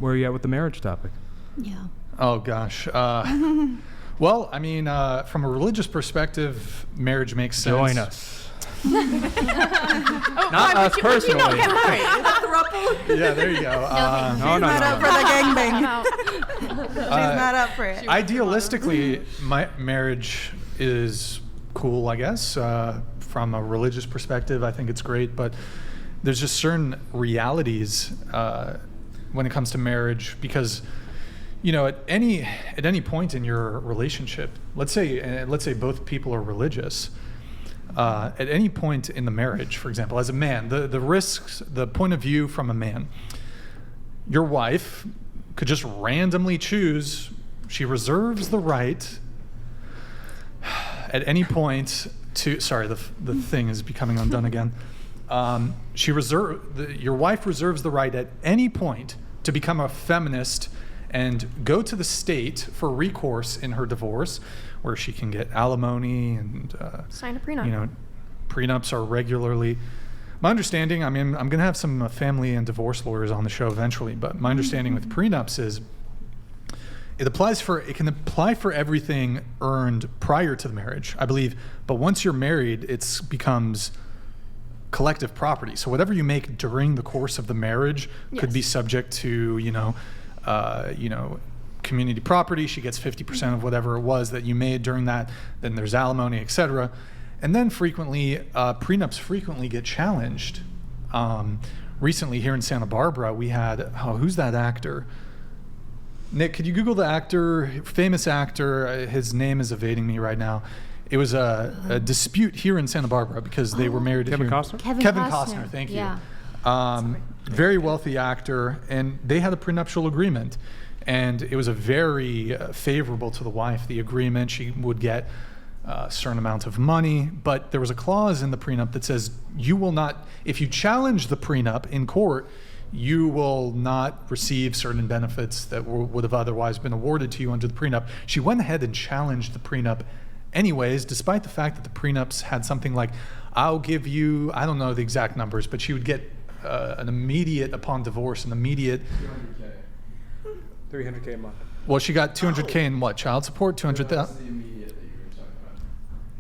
where are you at with the marriage topic? Yeah. Oh gosh. Well, I mean, from a religious perspective, marriage makes sense. Join us. Not us personally. You don't get married. Yeah, there you go. No, She's not up for the gangbang. She's not up for it. Idealistically, my marriage is cool, I guess. From a religious perspective, I think it's great, but there's just certain realities when it comes to marriage, because at any point in your relationship, let's say both people are religious. At any point in the marriage, for example, as a man, the risks, the point of view from a man, your wife could just randomly choose. She reserves the right at any point to. Sorry, the thing is becoming undone again. Your wife reserves the right at any point to become a feminist and go to the state for recourse in her divorce, where she can get alimony and sign a prenup. Prenups are regularly. My understanding, I mean, I'm going to have some family and divorce lawyers on the show eventually, but my understanding with prenups is it can apply for everything earned prior to the marriage, I believe, but once you're married, it becomes collective property. So whatever you make during the course of the marriage could be subject to, community property. She gets 50% of whatever it was that you made during that. Then there's alimony, etc. And then prenups frequently get challenged. Recently here in Santa Barbara, we had, who's that actor? Nick, could you Google the actor, famous actor? His name is evading me right now. It was a dispute here in Santa Barbara because they were married. Kevin Costner? Kevin Costner, thank you. Yeah. Very wealthy actor, and they had a prenuptial agreement. And it was a very favorable to the wife, the agreement. She would get a certain amount of money, but there was a clause in the prenup that says you will not, if you challenge the prenup in court, you will not receive certain benefits that would have otherwise been awarded to you under the prenup. She went ahead and challenged the prenup anyways, despite the fact that the prenups had something like, I'll give you, I don't know the exact numbers, but she would get upon divorce, an immediate 300K a month. Well, she got 200K in what? Child support? 200,000.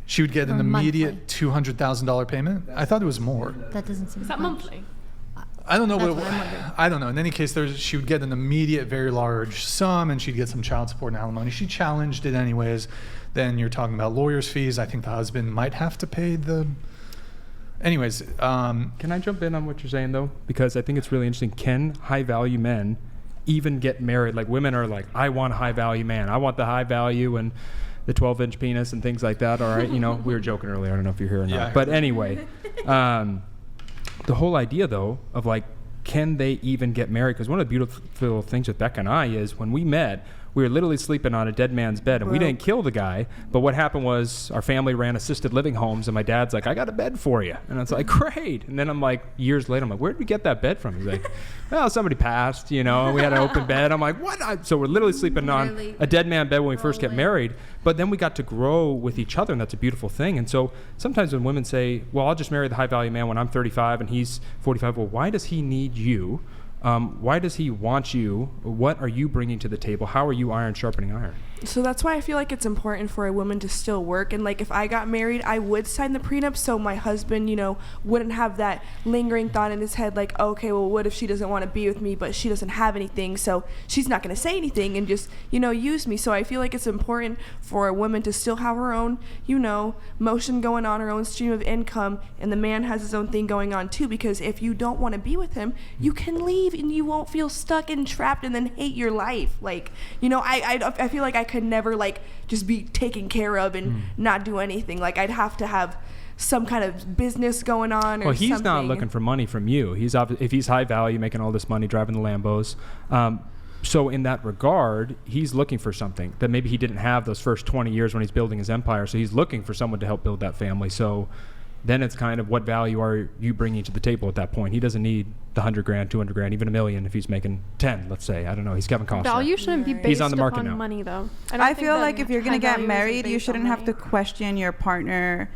She would get an immediate $200,000 payment. I thought it was more. That doesn't seem. Is that monthly? I don't know That's what. what I'm wondering. I don't know. In any case, she would get an immediate, very large sum, and she'd get some child support and alimony. She challenged it anyways. Then you're talking about lawyers' fees. I think the husband might have to pay the. Anyways, Can I jump in on what you're saying though? Because I think it's really interesting. Can high-value men even get married? Like women are like, I want a high-value man. I want the high value and the 12-inch penis and things like that. All right, we were joking earlier. I don't know if you're here or not. Yeah. But anyway, the whole idea though of like, can they even get married? Because one of the beautiful things with Becca and I is when we met, we were literally sleeping on a dead man's bed, and we didn't kill the guy. But what happened was our family ran assisted living homes, and my dad's like, I got a bed for you. And I was like, great. And then I'm like, years later, I'm like, where did we get that bed from? He's like, well, somebody passed, and we had an open bed. I'm like, what? So we're literally sleeping on a dead man bed when we first get married. But then we got to grow with each other, and that's a beautiful thing. And so sometimes when women say, well, I'll just marry the high-value man when I'm 35 and he's 45, well, why does he need you? Why does he want you? What are you bringing to the table? How are you iron sharpening iron? So that's why I feel like it's important for a woman to still work. And like if I got married, I would sign the prenup so my husband, wouldn't have that lingering thought in his head like, okay, well, what if she doesn't want to be with me, but she doesn't have anything, so she's not going to say anything and just, use me. So I feel like it's important for a woman to still have her own, motion going on, her own stream of income, and the man has his own thing going on too, because if you don't want to be with him, you can leave and you won't feel stuck and trapped and then hate your life. Like, I feel like I could never just be taken care of and not do anything. Like I'd have to have some kind of business going on or well, he's something. not looking for money from you. If he's high value, making all this money, driving the Lambos. So in that regard, he's looking for something that maybe he didn't have those first 20 years when he's building his empire. So he's looking for someone to help build that family. So then it's kind of what value are you bringing to the table at that point? He doesn't need the $100,000, $200,000, even $1 million if he's making 10, let's say. I don't know. He's Kevin Costner. Value shouldn't be based He's on the market upon now. money, though. I feel like if you're going to get married, you shouldn't have to question your partner,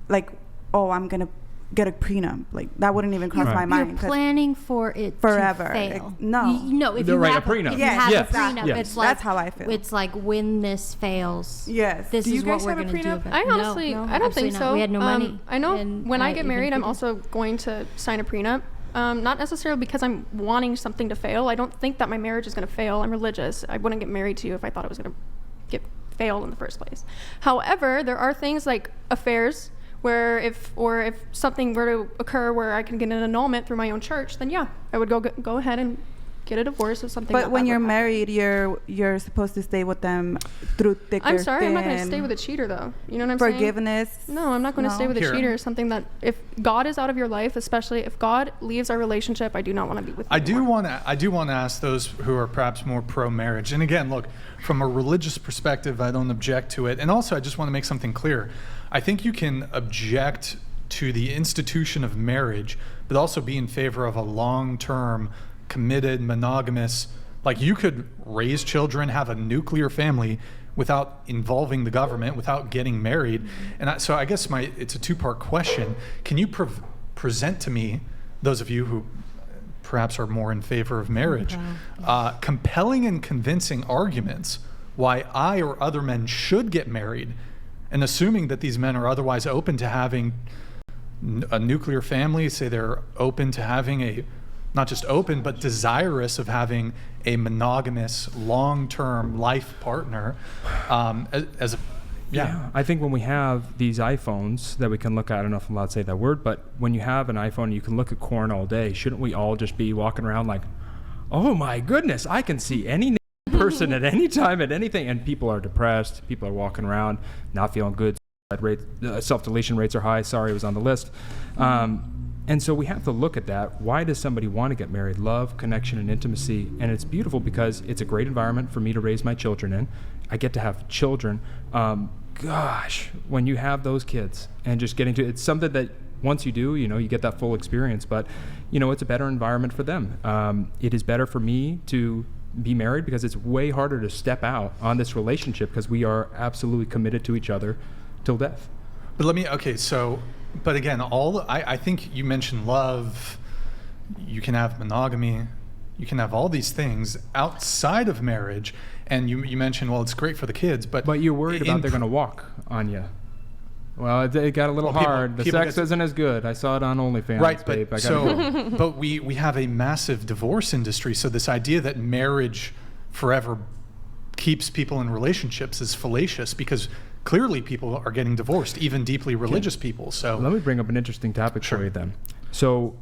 like, oh, I'm going to get a prenup. Like that wouldn't even cross my mind. You're 'cause planning for it forever. to fail. No. No, if They're you right, have a prenup. if Yes, you have yes, a prenup, yes. it's like That's how I feel. It's like when this fails. Yes. This Do you is what guys we're have a going to do. prenup? About I it. honestly, No, I don't think absolutely so. not. We had no money. I know and when I get even married, I'm think also going to sign a prenup. Not necessarily because I'm wanting something to fail. I don't think that my marriage is going to fail. I'm religious. I wouldn't get married to you if I thought it was going to get failed in the first place. However, there are things like affairs where if something were to occur where I can get an annulment through my own church, then yeah, I would go ahead and get a divorce or something. But when you're married, you're supposed to stay with them through thick or I'm sorry, I'm not going to thin. stay with a cheater though. You know what I'm saying? Forgiveness. No, I'm not going to No? stay with a Here. cheater. Something that if God is out of your life, especially if God leaves our relationship, I do not want to be with you I do anymore. want to ask those who are perhaps more pro-marriage. And again, look, from a religious perspective, I don't object to it. And also, I just want to make something clear. I think you can object to the institution of marriage, but also be in favor of a long-term, committed, monogamous. Like you could raise children, have a nuclear family without involving the government, without getting married. And so I guess it's a two-part question. Can you present to me, those of you who perhaps are more in favor of marriage, compelling and convincing arguments why I or other men should get married, and assuming that these men are otherwise open to having a nuclear family, say they're open to having not just open, but desirous of having a monogamous, long-term life partner, Yeah, I think when we have these iPhones that we can look at, I don't know if I'm allowed to say that word, but when you have an iPhone, you can look at corn all day. Shouldn't we all just be walking around like, oh my goodness, I can see any person at any time, at anything, and people are depressed, people are walking around not feeling good, self-deletion rates are high, sorry, it was on the list. And so we have to look at that. Why does somebody want to get married? Love, connection, and intimacy. And it's beautiful because it's a great environment for me to raise my children in. I get to have children. Gosh, when you have those kids and just getting to, it's something that once you do, you get that full experience, but it's a better environment for them. It is better for me to be married because it's way harder to step out on this relationship because we are absolutely committed to each other till death. But but again, I think you mentioned love, you can have monogamy, you can have all these things outside of marriage, and you mentioned, well, it's great for the kids, but you're worried about they're going to walk on you. Well, it got a little hard. The sex isn't as good. I saw it on OnlyFans. Right, babe. but we have a massive divorce industry, so this idea that marriage forever keeps people in relationships is fallacious because clearly people are getting divorced, even deeply religious people. So let me bring up an interesting topic for you then. So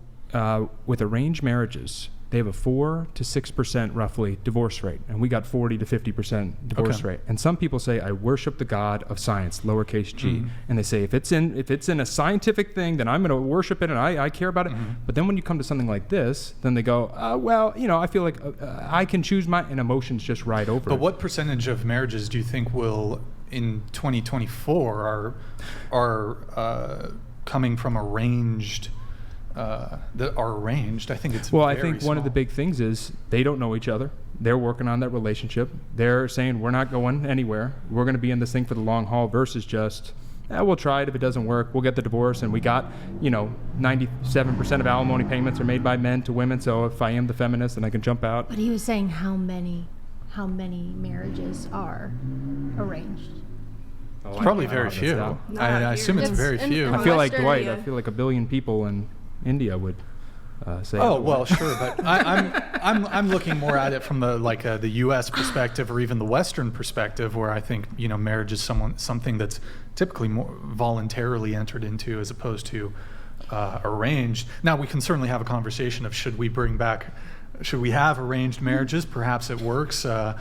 with arranged marriages, they have a 4 to 6% roughly divorce rate, and we got 40 to 50% divorce rate. And some people say, I worship the God of science, lowercase g, and they say if it's in a scientific thing, then I'm going to worship it and I care about it. But then when you come to something like this, then they go, I feel like I can choose and emotions just ride over. But what percentage of marriages do you think will in 2024 are coming from arranged? That are arranged. I think it's I think one of the big things is they don't know each other. They're working on that relationship. They're saying we're not going anywhere. We're going to be in this thing for the long haul versus just we'll try it. If it doesn't work, we'll get the divorce. And we got 97% of alimony payments are made by men to women. So if I am the feminist, then I can jump out. But he was saying how many marriages are arranged. It's probably very few. I assume it's very few. I feel like Dwight. I feel like a billion people in India would say. Oh well, sure, but I'm looking more at it from the U.S. perspective or even the Western perspective, where I think marriage is something that's typically more voluntarily entered into as opposed to arranged. Now we can certainly have a conversation of should we have arranged marriages? Perhaps it works, but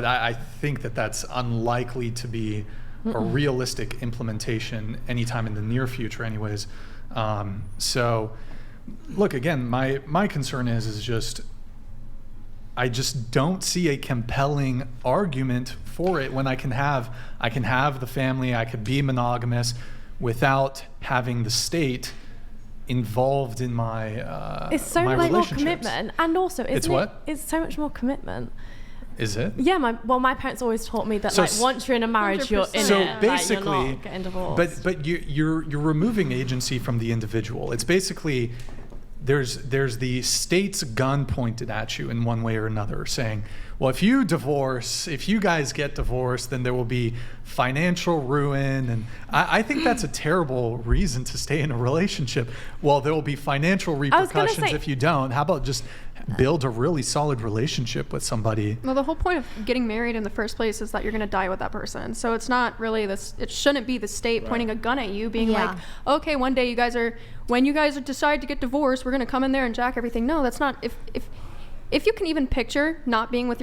I think that's unlikely to be a realistic implementation anytime in the near future, anyways. So, look, again, my concern is just I just don't see a compelling argument for it when I can have the family, I could be monogamous without having the state involved in my it's so my much more relationships. commitment, and also It's what? It's so much more commitment. Is it? Yeah, my parents always taught me that So once you're in a marriage, you're in So it. basically, you're not getting divorced. but you're removing agency from the individual. It's basically there's the state's gun pointed at you in one way or another, saying, well, if you guys get divorced, then there will be financial ruin. And I think that's a terrible reason to stay in a relationship. Well, there will be financial repercussions if you don't. How about just build a really solid relationship with somebody? Well, the whole point of getting married in the first place is that you're going to die with that person. So it's not really this. It shouldn't be the state pointing a gun at you, being like, okay, one day when you guys decide to get divorced, we're going to come in there and jack everything. No, that's not. If you can even picture not being with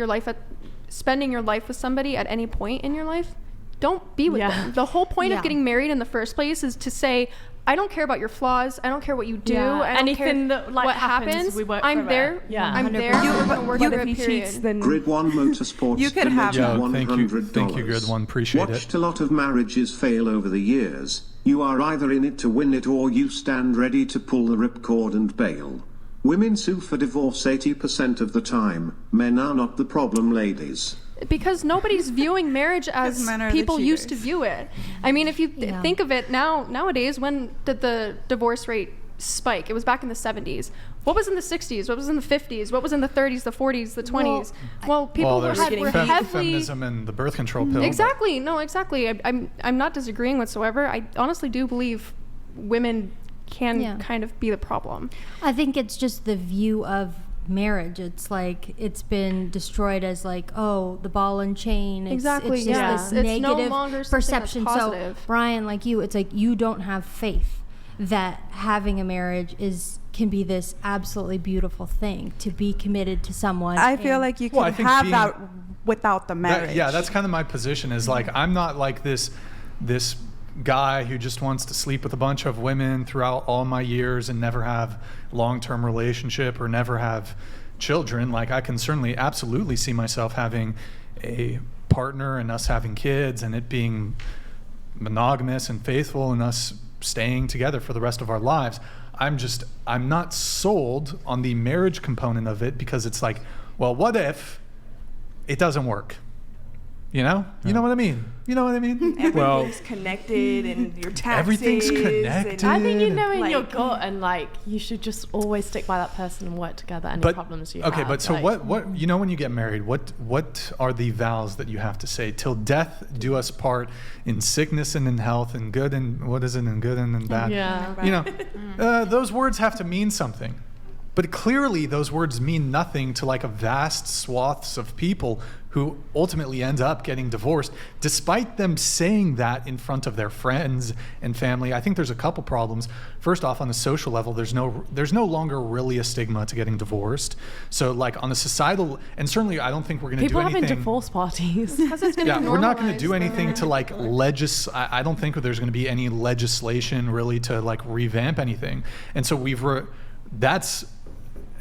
spending your life with somebody at any point in your life, don't be with them. The whole point of getting married in the first place is to say, I don't care about your flaws. I don't care what you do. I don't Anything care that what happens, we work I'm for there. it. Yeah. I'm there. But We're gonna work if through he a period. cheats, then Grid One Motorsports You could have donated Yo, $100. thank you, Grid One. Appreciate it. Watched a lot of marriages fail over the years. You are either in it to win it or you stand ready to pull the ripcord and bail. Women sue for divorce 80% of the time. Men are not the problem, ladies. Because nobody's viewing marriage as men are the people used to cheaters. view it. I mean, if you think of it nowadays, when did the divorce rate spike? It was back in the 70s. What was in the 60s? What was in the 50s? What was in the 30s, the 40s, the 20s? Well, people there's were heavily... feminism and the birth control pill. Exactly. No, exactly. I'm not disagreeing whatsoever. I honestly do believe women can kind of be the problem. I think it's just the view of marriage. It's like it's been destroyed as like, oh, the ball and chain. It's just this It's no negative longer something perception. that's So positive. Brian, like you, it's like you don't have faith that having a marriage can be this absolutely beautiful thing, to be committed to someone. I feel like you Well, I can think have being- that without the marriage. That's kind of my position. Is like I'm not like this guy who just wants to sleep with a bunch of women throughout all my years and never have long-term relationship or never have children. Like I can certainly absolutely see myself having a partner and us having kids and it being monogamous and faithful and us staying together for the rest of our lives. I'm not sold on the marriage component of it, because it's like, well, what if it doesn't work? You know what I mean? everything's connected and your taxes. Everything's connected. I think you know in Like- your gut, and like you should just always stick by that person and work together. Any problems you have. Okay, but so like, what when you get married, what are the vows that you have to say? Till death do us part, in sickness and in health, in good and what is it, in good and in bad. Yeah. Those words have to mean something. But clearly those words mean nothing to like a vast swaths of people who ultimately end up getting divorced, despite them saying that in front of their friends and family. I think there's a couple problems. First off, on the social level, there's no longer really a stigma to getting divorced. So like on a societal, and certainly I don't think we're going to do people anything. having divorce parties. We're not going to do anything to like I don't think there's going to be any legislation really to like revamp anything. And so that's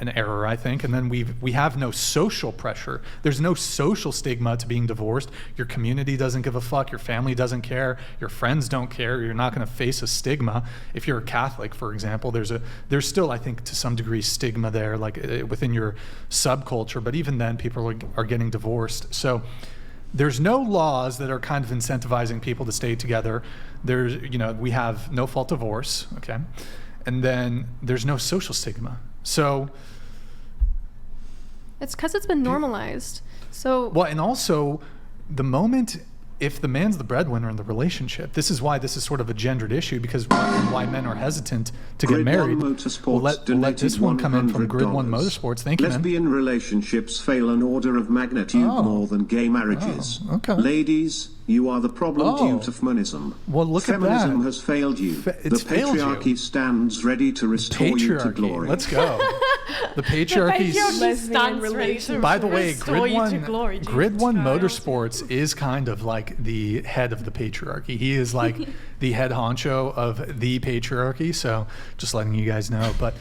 an error, I think. And then we have no social pressure. There's no social stigma to being divorced. Your community doesn't give a fuck. Your family doesn't care. Your friends don't care. You're not going to face a stigma. If you're a Catholic, for example, there's still, I think, to some degree, stigma there, like within your subculture. But even then, people are getting divorced. So there's no laws that are kind of incentivizing people to stay together. We have no fault divorce, okay? And then there's no social stigma. So It's because it's been normalized. So well, and also the moment, if the man's the breadwinner in the relationship, this is why this is sort of a gendered issue, because why men are hesitant to get Grid married. One Motorsports We'll let this donated one come in from Grid One $100. Motorsports. Thank you, man. Lesbian relationships fail an order of magnitude more than gay marriages. Oh, okay. Ladies, you are the problem due Oh. to feminism. Well, look at Feminism that. has failed you. It's the failed you. patriarchy stands ready to restore you to Patriarchy. glory. Let's go. The patriarchy. stands ready to By the way, restore Grid you One, to glory, Grid Jesus One Christ. Motorsports is kind of like the head of the patriarchy. He is like the head honcho of the patriarchy. So just letting you guys know. But